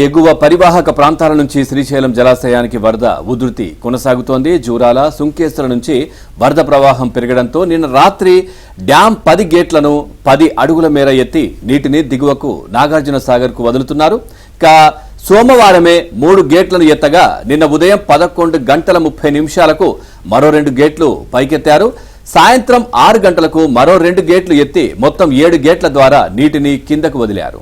ఎగువ పరివాహక ప్రాంతాల నుంచి శ్రీశైలం జలాశయానికి వరద ఉధృతి కొనసాగుతోంది. జూరాల, సుంకేశ్వర నుంచి వరద ప్రవాహం పెరగడంతో నిన్న రాత్రి డ్యాం 10 గేట్లను 10 అడుగుల మేర ఎత్తి నీటిని దిగువకు నాగార్జున సాగర్ కు వదులుతున్నారు. ఇక సోమవారమే 3 గేట్లను ఎత్తగా నిన్న ఉదయం 11 గంటల 30 నిమిషాలకు మరో 2 గేట్లు పైకెత్తారు. సాయంత్రం 6 గంటలకు మరో 2 గేట్లు ఎత్తి మొత్తం 7 గేట్ల ద్వారా నీటిని కిందకు వదిలారు.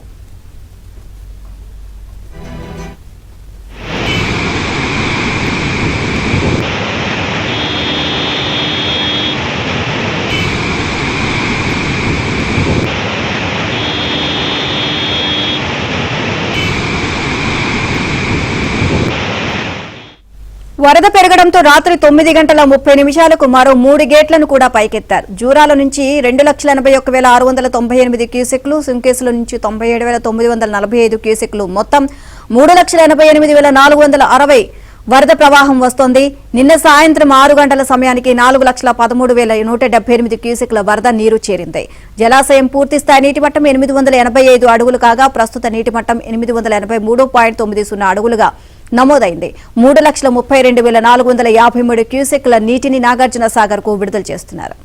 వరద పెరగడంతో రాత్రి 9 గంటల 30 నిమిషాలకు మరో 3 గేట్లను కూడా పైకెత్తారు. జూరాల నుంచి 2,81,198 క్యూసెక్లు, సుంకేసుల నుంచి 97,945 క్యూసెక్లు, మొత్తం 3,88,460 వరద ప్రవాహం వస్తోంది. నిన్న సాయంత్రం 6 గంటల సమయానికి 4,13,178 క్యూసెక్ల వరద నీరు చేరింది. జలాశయం పూర్తిస్థాయి నీటి మట్టం 885 అడుగులు కాగా ప్రస్తుత నీటి మట్టం 883.90 అడుగులుగా నమోదైంది. 3,32,453 క్యూసెక్ల నీటిని నాగార్జున సాగర్ కు విడుదల చేస్తున్నారు.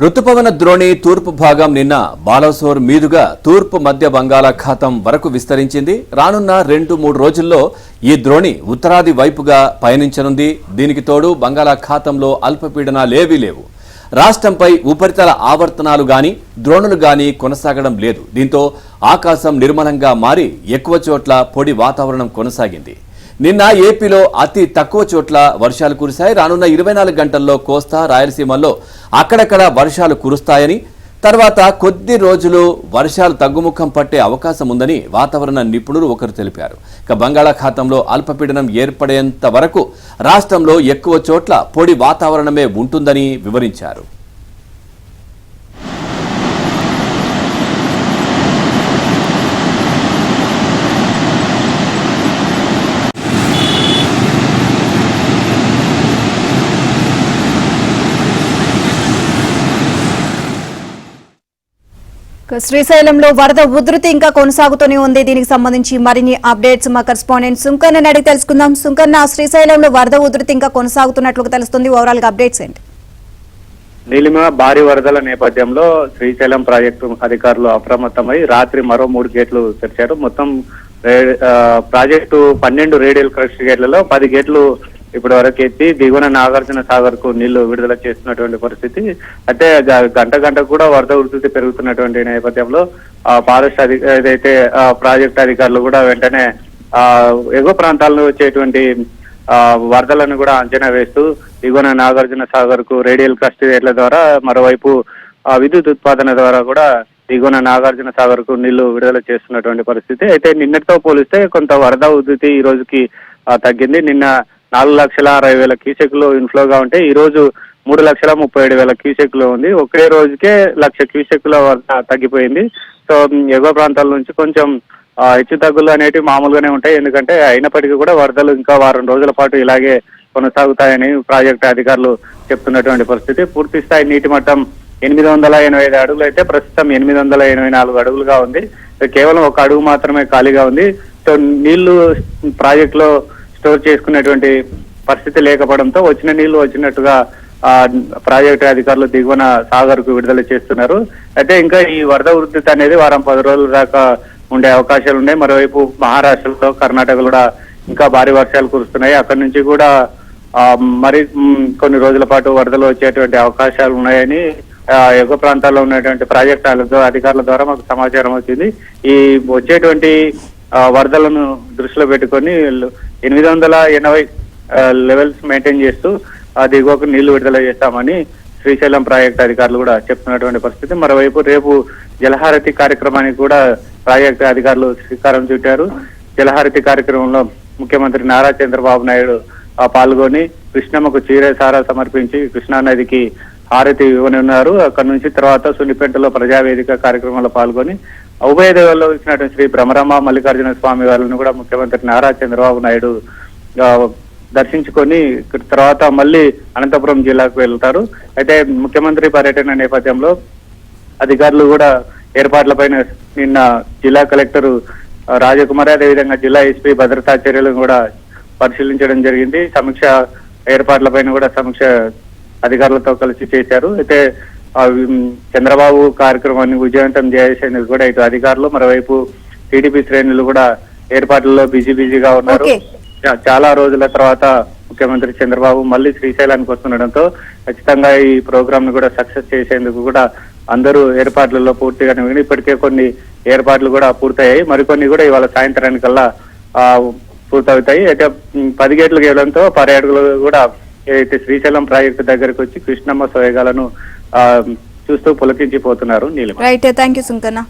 రుతుపవన ద్రోణి తూర్పు భాగం నిన్న బాలసోర్ మీదుగా తూర్పు మధ్య బంగాళాఖాతం వరకు విస్తరించింది. రానున్న 2-3 రోజుల్లో ఈ ద్రోణి ఉత్తరాది వైపుగా పయనించనుంది. దీనికి తోడు బంగాళాఖాతంలో అల్పపీడనాలేవీ లేవు. రాష్ట్రంపై ఉపరితల ఆవర్తనాలు గాని ద్రోణులు గాని కొనసాగడం లేదు. దీంతో ఆకాశం నిర్మలంగా మారి ఎక్కువ చోట్ల పొడి వాతావరణం కొనసాగింది. నిన్న ఏపీలో అతి తక్కువ చోట్ల వర్షాలు కురిశాయి. రానున్న 24 గంటల్లో కోస్తా, రాయలసీమల్లో అక్కడక్కడ వర్షాలు కురుస్తాయని, తర్వాత కొద్ది రోజులు వర్షాలు తగ్గుముఖం పట్టే అవకాశం ఉందని వాతావరణ నిపుణులు ఒకరు తెలిపారు. ఇక బంగాళాఖాతంలో అల్పపీడనం ఏర్పడేంత వరకు రాష్ట్రంలో ఎక్కువ చోట్ల పొడి వాతావరణమే ఉంటుందని వివరించారు. శ్రీశైలంలో వరద ఉధృతి ఇంకా కొనసాగుతూనే ఉంది. దీనికి సంబంధించి మరిన్ని అప్డేట్స్ మా కరెస్పాండెంట్ సుంకన్న అడిగి తెలుసుకుందాం. సుంకన్న, శ్రీశైలంలో వరద ఉధృతి ఇంకా కొనసాగుతున్నట్లుగా తెలుస్తుంది. ఓవరాల్ గా అప్డేట్స్ ఏంటి? నీలిమ భారీ వరదల నేపథ్యంలో శ్రీశైలం ప్రాజెక్టు అధికారులు అప్రమత్తమై రాత్రి మరో 3 గేట్లు తెరిచారు. మొత్తం ప్రాజెక్టు 12 రేడియల్ క్రస్ట్ గేట్లలో 10 గేట్లు ఇప్పటి వరకు ఎత్తి దిగువన నాగార్జున సాగర్ కు నీళ్లు విడుదల చేస్తున్నటువంటి పరిస్థితి. అయితే గంట కూడా వరద ఉధృతి పెరుగుతున్నటువంటి నేపథ్యంలో ఫారెస్ట్ ఏదైతే ప్రాజెక్ట్ అధికారులు కూడా వెంటనే ఎగువ ప్రాంతాల్లో వచ్చేటువంటి వరదలను కూడా అంచనా వేస్తూ దిగువన నాగార్జున సాగర్ కు రేడియల్ క్రస్ట్ గేట్ల ద్వారా, మరోవైపు విద్యుత్ ఉత్పాదన ద్వారా కూడా దిగువన నాగార్జున సాగర్ కు నీళ్లు విడుదల చేస్తున్నటువంటి పరిస్థితి. అయితే నిన్నటితో పోలిస్తే కొంత వరద ఉధృతి ఈ రోజుకి తగ్గింది. నిన్న 4,60,000 క్యూసెక్లు ఇన్ఫ్లోగా ఉంటే ఈ రోజు 3,37,000 క్యూసెక్లు ఉంది. ఒకే రోజుకే 1,00,000 క్యూసెక్ల వరద తగ్గిపోయింది. సో ఎగువ ప్రాంతాల నుంచి కొంచెం హెచ్చు తగ్గులు అనేటివి మామూలుగానే ఉంటాయి. ఎందుకంటే అయినప్పటికీ కూడా వరదలు ఇంకా వారం రోజుల పాటు ఇలాగే కొనసాగుతాయని ప్రాజెక్టు అధికారులు చెప్తున్నటువంటి పరిస్థితి. పూర్తి స్థాయి నీటి మట్టం 885 అడుగులు అయితే ప్రస్తుతం 884 అడుగులుగా ఉంది. కేవలం 1 అడుగు మాత్రమే ఖాళీగా ఉంది. సో నీళ్లు ప్రాజెక్టులో స్టోర్ చేసుకునేటువంటి పరిస్థితి లేకపోవడంతో వచ్చిన నీళ్లు వచ్చినట్టుగా ప్రాజెక్టు అధికారులు దిగువన సాగర్ కు విడుదల చేస్తున్నారు. అయితే ఇంకా ఈ వరద ఉధృతి అనేది వారం 10 రోజుల దాకా ఉండే అవకాశాలు ఉన్నాయి. మరోవైపు మహారాష్ట్రలో, కర్ణాటకలో కూడా ఇంకా భారీ వర్షాలు కురుస్తున్నాయి. అక్కడి నుంచి కూడా మరి కొన్ని రోజుల పాటు వరదలు వచ్చేటువంటి అవకాశాలు ఉన్నాయని ఎగువ ప్రాంతాల్లో ఉన్నటువంటి ప్రాజెక్టు అధికారుల ద్వారా మాకు సమాచారం వచ్చింది. ఈ వచ్చేటువంటి వరదలను దృష్టిలో పెట్టుకొని 880 లెవెల్స్ మెయింటైన్ చేస్తూ దిగువకు నీళ్లు విడుదల చేస్తామని శ్రీశైలం ప్రాజెక్టు అధికారులు కూడా చెప్తున్నటువంటి పరిస్థితి. మరోవైపు రేపు జలహారతి కార్యక్రమానికి కూడా ప్రాజెక్టు అధికారులు శ్రీకారం చుట్టారు. జలహారతి కార్యక్రమంలో ముఖ్యమంత్రి నారా చంద్రబాబు నాయుడు పాల్గొని కృష్ణమ్మకు చీరసారా సమర్పించి కృష్ణా నదికి హారతి ఇవ్వనున్నారు. అక్కడ నుంచి తర్వాత సున్నిపేటలో ప్రజావేదిక కార్యక్రమంలో పాల్గొని ఉభయ దేవాల్లో ఇచ్చినటువంటి శ్రీ భ్రమరామ మల్లికార్జున స్వామి వారిని కూడా ముఖ్యమంత్రి నారా చంద్రబాబు నాయుడు దర్శించుకొని తర్వాత మళ్ళీ అనంతపురం జిల్లాకు వెళ్తారు. అయితే ముఖ్యమంత్రి పర్యటన నేపథ్యంలో అధికారులు కూడా ఏర్పాట్లపైన నిన్న జిల్లా కలెక్టర్ రాజకుమారి అదేవిధంగా జిల్లా ఎస్పీ భద్రతా చర్యలను కూడా పరిశీలించడం జరిగింది. సమీక్ష ఏర్పాట్లపైన కూడా సమీక్ష అధికారులతో కలిసి చేశారు. అయితే చంద్రబాబు కార్యక్రమాన్ని విజయవంతం చేసేందుకు కూడా ఇటు అధికారులు మరోవైపు టీడీపీ శ్రేణులు కూడా ఏర్పాట్లలో బిజీగా ఉన్నారు. చాలా రోజుల తర్వాత ముఖ్యమంత్రి చంద్రబాబు మళ్ళీ శ్రీశైలానికి వస్తుండడంతో ఖచ్చితంగా ఈ ప్రోగ్రామ్ ను కూడా సక్సెస్ చేసేందుకు కూడా అందరూ ఏర్పాట్లలో పూర్తిగా ఇప్పటికే కొన్ని ఏర్పాట్లు కూడా పూర్తయ్యాయి. మరికొన్ని కూడా ఇవాళ సాయంత్రానికల్లా పూర్తవుతాయి. అయితే 10 గేట్లకు వెళ్ళడంతో పర్యాటకులు కూడా ఏదైతే శ్రీశైలం ప్రాజెక్టు దగ్గరకు వచ్చి కృష్ణమ్మ సోయగాలను చూస్తూ పులకించిపోతున్నారు. Neelima. Right, thank you Sunkanna.